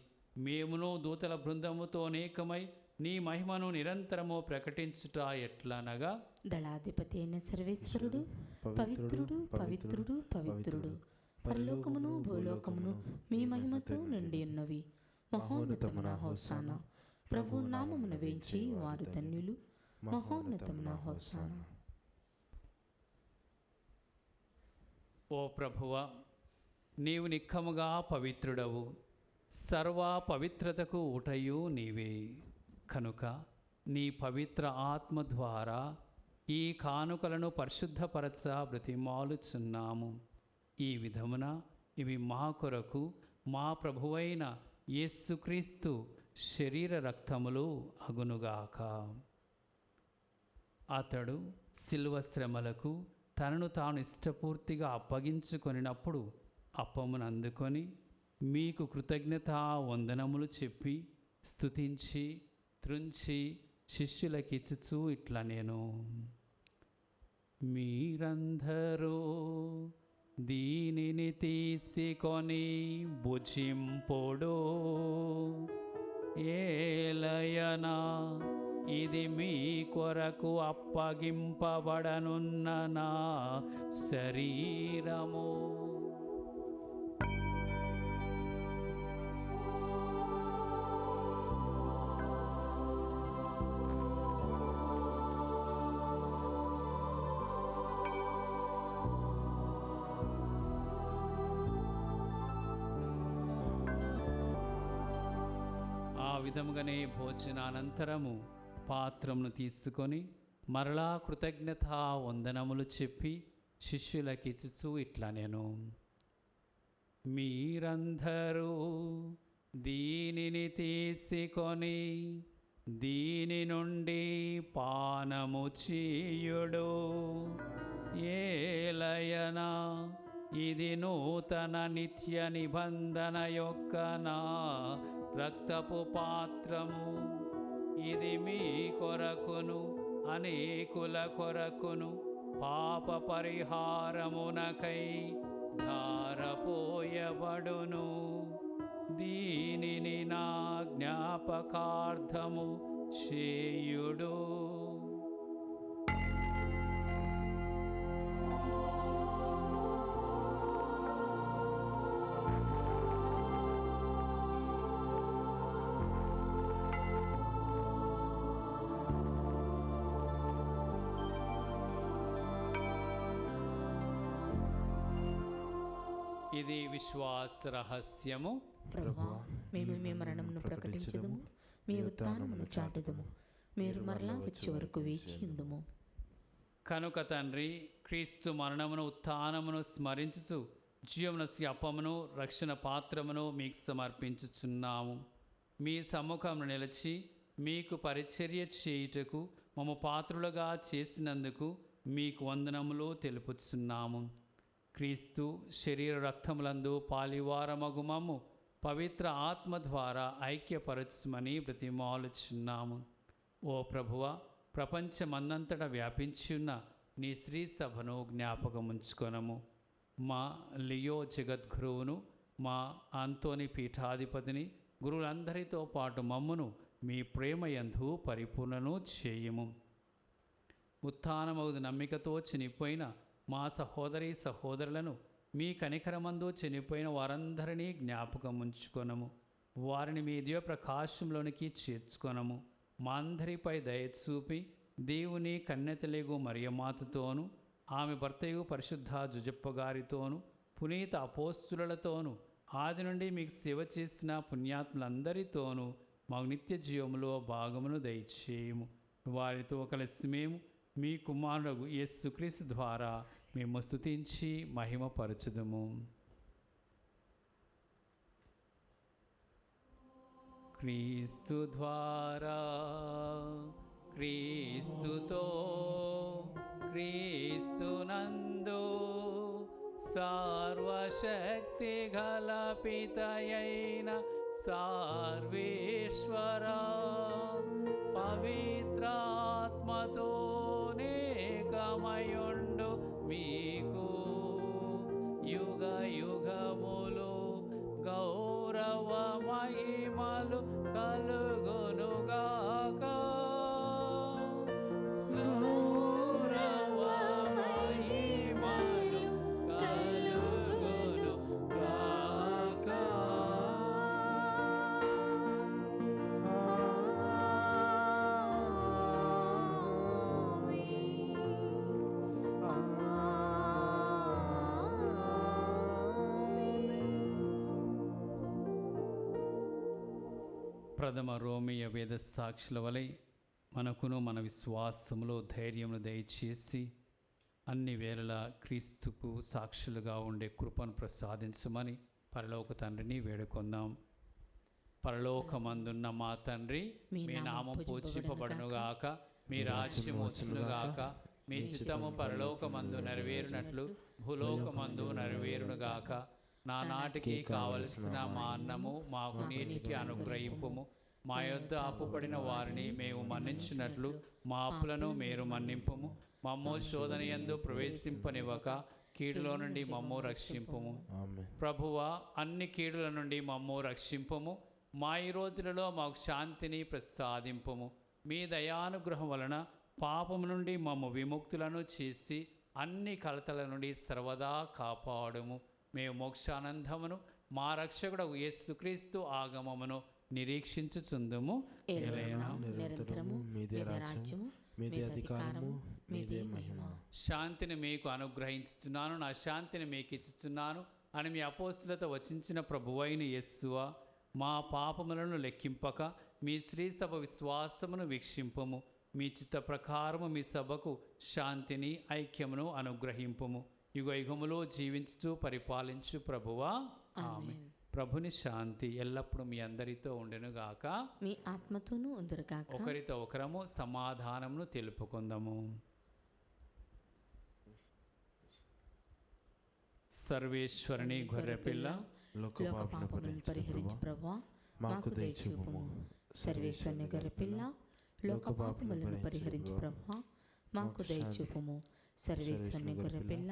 మేమును దూతల బృందముతో అనేకమై నీ మహిమను నిరంతరము ప్రకటించుట ఎట్లనగా, దళాధిపతి అయిన సర్వేశ్వరుడు పవిత్రుడు పవిత్రుడు పవిత్రుడు, పరలోకమును భూలోకమును మీ మహిమతో నిండి ఉన్నవి. మహోన్నతమున హోసానా, ప్రభు నామమున వేంచి వారు ధన్యులు. మహోన్నతమున హోసానా. ఓ ప్రభువా, నీవు నిక్కముగా పవిత్రుడవు, సర్వ పవిత్రతకు ఊటయు నీవే. కనుక నీ పవిత్ర ఆత్మ ద్వారా ఈ కానుకలను పరిశుద్ధపరచ బ్రతిమాలుచున్నాము. ఈ విధమున ఇవి మా కొరకు మా ప్రభువైన యేసుక్రీస్తు శరీర రక్తములు అగునుగాక. అతడు శిలువ శ్రమలకు తనను తాను ఇష్టపూర్తిగా అప్పగించుకొనినప్పుడు అప్పమును అందుకొని మీకు కృతజ్ఞతా వందనములు చెప్పి స్తుతించి త్రుంచి శిష్యులకిచ్చుచూ ఇట్లా నేను, మీరందరూ దీనిని తీసుకొని భుజింపుడు. ఏలయనా ఇది మీ కొరకు అప్పగింపబడనున్న నా శరీరము. ఆ విధముగానే భోజనానంతరము పాత్రమును తీసుకొని మరలా కృతజ్ఞతా వందనములు చెప్పి శిష్యులకిచ్చుచూ ఇట్లా నేను, మీరందరూ దీనిని తీసుకొని దీని నుండి పానము చేయుడు. ఏలయనా ఇది నూతన నిత్య నిబంధన యొక్క నా రక్తపు పాత్రము. ఇది మీ కొరకును అనేకుల కొరకును పాప పరిహారమునకై ధారపోయబడును. దీనిని నా జ్ఞాపకార్థము చేయుడు. ఇది విశ్వాస రహస్యము. ప్రభువా, మేము మీ మరణమును ప్రకటించదము, మీ ఉత్థానమును చాటెదము. మీరు మరలా వచ్చే వరకు వేచి ఉందుము. కనుక తండ్రి, క్రీస్తు మరణమును ఉత్థానమును స్మరించుచు జీవమునసు అప్పమును రక్షణ పాత్రమును మీకు సమర్పించుచున్నాము. మీ సమ్ముఖమును నిలిచి మీకు పరిచర్య చేయుటకు మమ్మ పాత్రులుగా చేసినందుకు మీకు వందనములు తెలుపుచున్నాము. క్రీస్తు శరీర రక్తములందు పాలివారమగు మమ్ము పవిత్ర ఆత్మ ద్వారా ఐక్యపరచుమని బ్రతిమాలుచున్నాము. ఓ ప్రభువ, ప్రపంచమందంతటా వ్యాపించున్న నీ శ్రీ సభను జ్ఞాపకముంచుకొనము. మా లియో జగద్గురువును, మా అంతోని పీఠాధిపతిని, గురువులందరితో పాటు మమ్మును మీ ప్రేమయందు పరిపూర్ణను చేయము. ఉత్థానమగు నమ్మికతో చనిపోయిన మా సహోదరి సహోదరులను మీ కనికరమందు చనిపోయిన వారందరినీ జ్ఞాపకం ఉంచుకొనము. వారిని మీ దివ్య ప్రకాశంలోనికి చేర్చుకొనము. మా అందరిపై దయచూపి దేవుని కన్నెతెలుగు మరియమాతతోనూ, ఆమె భర్తయు పరిశుద్ధ జుజప్ప గారితోనూ, పునీత అపోస్తులతోనూ, ఆది నుండి మీకు సేవ చేసిన పుణ్యాత్ములందరితోనూ మాకు నిత్య జీవములో భాగమును దయచేయము. వారితో కలిసి మేము మీ కుమారుడు యేసుక్రీస్తు ద్వారా మేము స్తుతించి మహిమపరచుదుము. క్రీస్తు ద్వారా, క్రీస్తుతో, క్రీస్తునందు సర్వశక్తి గల పితయైన సర్వేశ్వరా, పవిత్రాత్మతో నేకమయుండు మీకు యుగ యుగములు గౌరవ మహిమలు కలుగునుగాక. గౌరవ మహిమలు కలుగునుగాక. ప్రథమ రోమియ వేద సాక్షుల వలె మనకును మన విశ్వాసములో ధైర్యమును దయచేసి అన్ని వేళలా క్రీస్తుకు సాక్షులుగా ఉండే కృపను ప్రసాదించమని పరలోక తండ్రిని వేడుకొందాం. పరలోకమందున్న మా తండ్రి, మీ నామం పూజింపబడునుగాక, మీ రాజ్యం వచ్చునుగాక, మీ చిత్తము పరలోకమందు నెరవేరునట్లు భూలోకమందు నెరవేరునుగాక. నానాటికి కావలసిన మా అన్నము మాకు నేటికి అనుగ్రహింపుము. మా యొద్ద అప్పుపడిన వారిని మేము మన్నించినట్లు మా అప్పులను మీరు మన్నింపుము. మమ్ము శోధన యందు ప్రవేశింపనివ్వక కీడులో నుండి మమ్ము రక్షింపుము. ప్రభువా, అన్ని కీడుల నుండి మమ్ము రక్షింపుము. మా ఈ రోజులలో మాకు శాంతిని ప్రసాదింపుము. మీ దయానుగ్రహం వలన పాపము నుండి మమ్ము విముక్తులను చేసి అన్ని కలతల నుండి సర్వదా కాపాడుము. మేము మోక్షానందమును మా రక్షకుడు యేసుక్రీస్తు ఆగమమును నిరీక్షించుచుందుము. నిరంతరము మీదే రాజ్యము, మీదే అధికారము, మీదే మహిమ. శాంతిని మీకు అనుగ్రహించుచున్నాను, నా శాంతిని మీకు ఇచ్చుచున్నాను అని మీ అపోస్తులతో వచించిన ప్రభువైన యేసువా, మా పాపములను లెక్కింపక మీ శ్రీ సభ విశ్వాసమును వీక్షింపము. మీ చిత్త ప్రకారము మీ సభకు శాంతిని ఐక్యమును అనుగ్రహింపము. యుగ యుగములో జీవించుచు పరిపాలించు ప్రభువా, ఆమేన్. ప్రభుని శాంతి ఎల్లప్పుడూ మీ అందరితో ఉండెనుగాక, మీ ఆత్మతోనూ ఉందురుగాక. ఒకరితో ఒకరము సమాధానమును తెలుపుకుందాము. సర్వేశ్వరుని గొర్రెపిల్ల, లోక పాపములను పరిహరించు ప్రభువా, మాకు దయచూపుము. సర్వేశ్వరుని గొర్రెపిల్ల, లోక పాపములను పరిహరించు ప్రభువా, మాకు దయచూపుము. సర్వేశ్వరుని గొర్రెపిల్ల,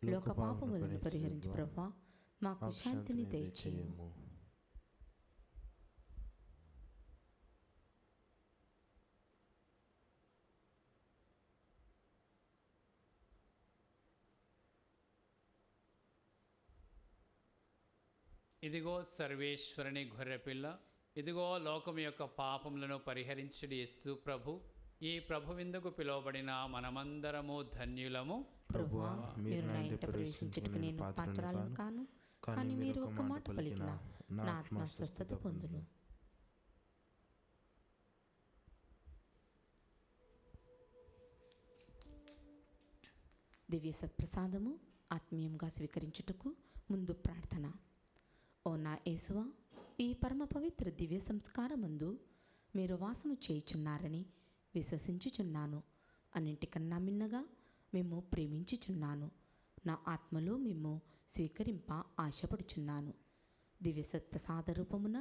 లోక పాపములను పరిహరించు ప్రభువా, మాకు శాంతిని దయచేయము. ఇదిగో సర్వేశ్వరుని గొర్రెపిల్ల, ఇదిగో లోకం యొక్క పాపములను పరిహరించుడి యేసు ప్రభు. ఈ ప్రభు విందుకు పిలువబడిన మనమందరము ధన్యులము. ప్రభువా, మీరు నా ఇంట ప్రవేశించుటకు నేను పాత్రురాలను కాను, కానీ మీరు ఒక్క మాట పలికిన నా ఆత్మ స్వస్థత పొందును. దివ్య సత్ప్రసాదము ఆత్మీయంగా స్వీకరించుటకు ముందు ప్రార్థన. ఓ నా యేసువా, ఈ పరమ పవిత్ర దివ్య సంస్కారమందు మీరు వాసము చేయుచున్నారని విశ్వసించుచున్నాను. అన్నింటికన్నా మిన్నగా మేము ప్రేమించుచున్నాను. నా ఆత్మలో మేము స్వీకరింప ఆశపడుచున్నాను. దివ్య సత్ప్రసాద రూపమున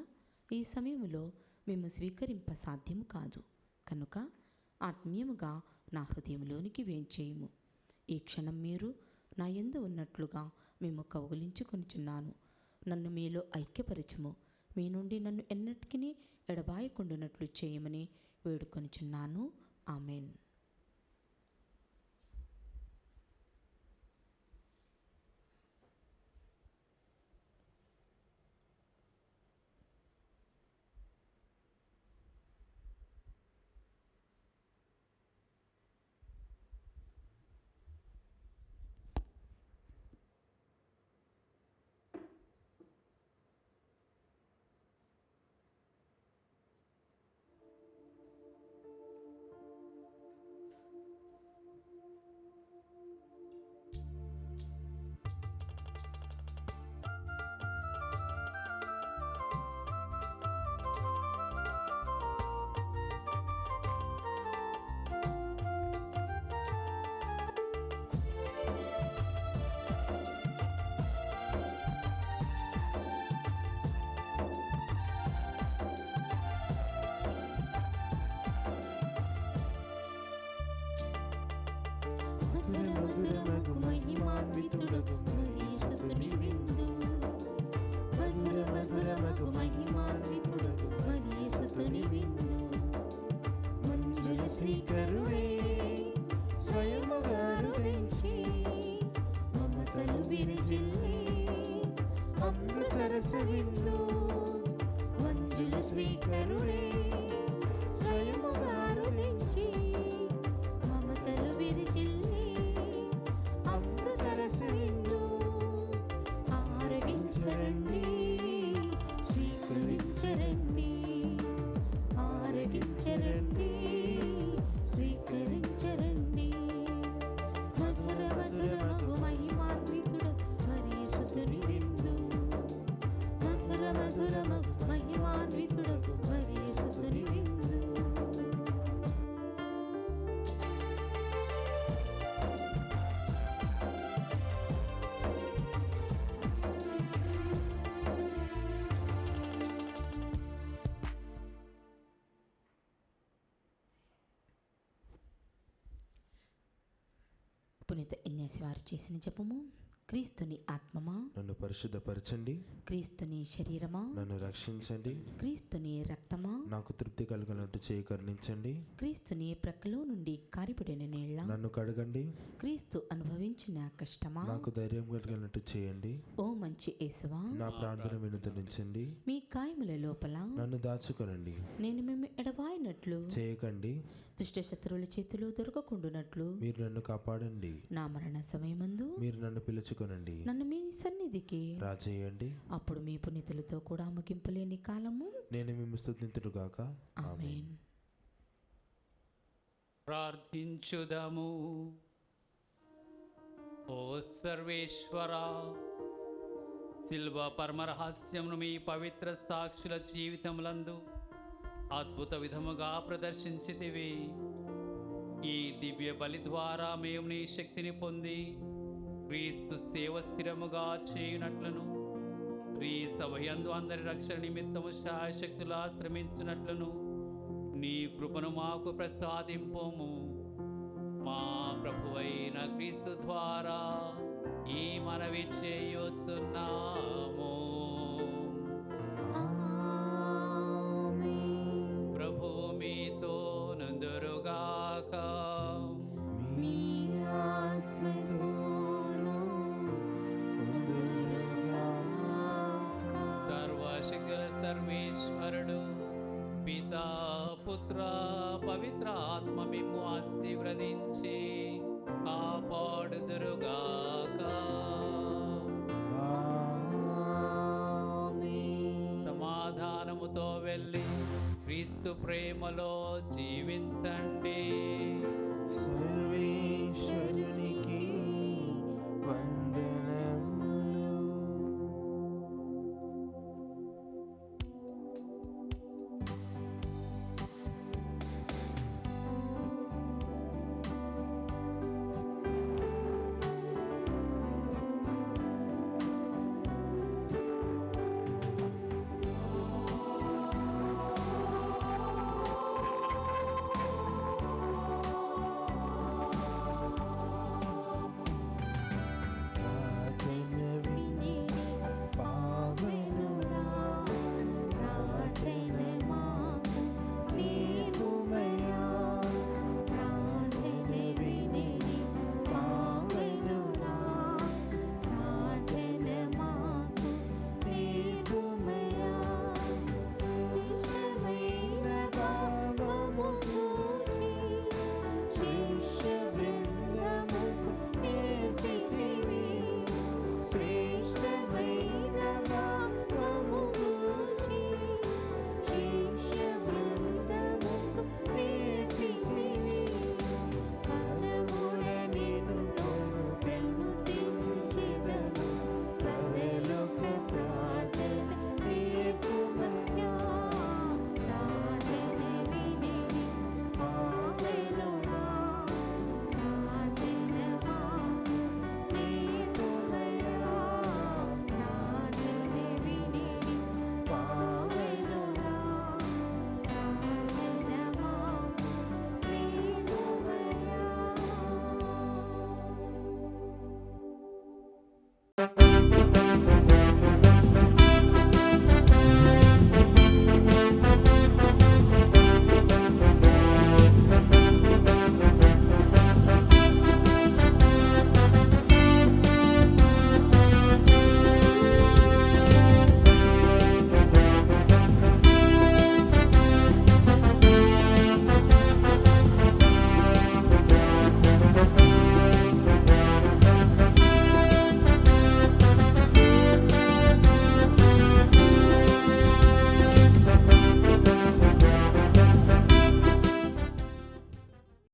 ఈ సమయంలో మేము స్వీకరింప సాధ్యము కాదు కనుక ఆత్మీయముగా నా హృదయంలోనికి వేంచేయము. ఈ క్షణం మీరు నా యందు ఉన్నట్లుగా మేము కౌగిలించుకొనుచున్నాను. నన్ను మీలో ఐక్యపరచుము. మీ నుండి నన్ను ఎన్నటికీ ఎడబాయకుండునట్లు చేయమని వేడుకొనుచున్నాను. ఆమెన్. మధురమగు మహిమాన్వితుడగు యేసుని విందు. మధురమగు మహిమాన్వితుడగు యేసుని విందు. మంజుల శ్రీకరుడే స్వయముగా రుదించి మమతలు విరజిల్లి అమృతరస విందు. మంజుల శ్రీకరుడే స్వయముగా రుదించి మమతలు విరజిల్లి అమృతరస విందు. ఆరగించరండి, స్వీకరించరండి. ఆరగించరండి, స్వీకరించరండి. మధురమగు మహిమాన్వితుడు యేసుని విందు. మధురమగు మహిమాన్వితుడు యేసుని విందు. పునీత ఇన్యాసి వారు చేసిన జపము. క్రీస్తుని ఆత్మమా నన్ను పరిశుద్ధపరచండి, క్రీస్తుని శరీరమా నన్ను రక్షించండి, క్రీస్తుని రక్తమా నాకు తృప్తి కలిగినట్టు చేయి కరుణించండి, క్రీస్తుని ప్రక్కలో నుండి కారిపడిన నీళ్ల నన్ను కడగండి, క్రీస్తు అనుభవించిన కష్టమా నాకు ధైర్యం కలిగినట్టు చేయండి, ఓ మంచి యేసువా నా ప్రార్థన వినుదరించండి, మీ కాయముల లోపల నన్ను దాచుకొనండి, నేను మేము ఎడబాయినట్లు చేయకండి, దుష్ట శత్రువుల చేతిలో దొరకకుండునట్లు మీరు నన్ను కాపాడండి, నా మరణ సమయమందు మీరు నన్ను పిలుచుకొనండి, నన్ను మీ సన్నిధికి రాజేయండి, అప్పుడు మీ పునీతులతో కూడా ముగింపులేని కాలము. నేను మేము స్తుతింతుడుగాక. ఆమేన్. ప్రార్థించుదము. ఓ సర్వేశ్వరా, శిల్వ పరమరహస్యమును మీ పవిత్ర సాక్షుల జీవితములందు అద్భుత విధముగా ప్రదర్శించితివి. ఈ దివ్య బలి ద్వారా మేము నీ శక్తిని పొంది క్రీస్తు సేవ స్థిరముగా చేయునట్లను, స్త్రీ సభయందు అందరి రక్షణ నిమిత్తము శాయశక్తులా శ్రమించినట్లను నీ కృపను మాకు ప్రసాదింపుము. మా ప్రభువైన క్రీస్తు ద్వారా ఈ మనవి చేయుచున్నాము. ప్రభువు మీతో నందురుగాక. మీ ఆత్మతోనూ ఉందురుగాక. సర్వశక్తుల సర్వేశ్వరుడు పితా పుత్ర పవిత్ర ఆత్మ మిమ్ము ఆశీర్వదించి కాపాడుదురుగాక. సమాధానముతో వెళ్ళి క్రీస్తు ప్రేమలో జీవించండి. సర్వేశ్వరుని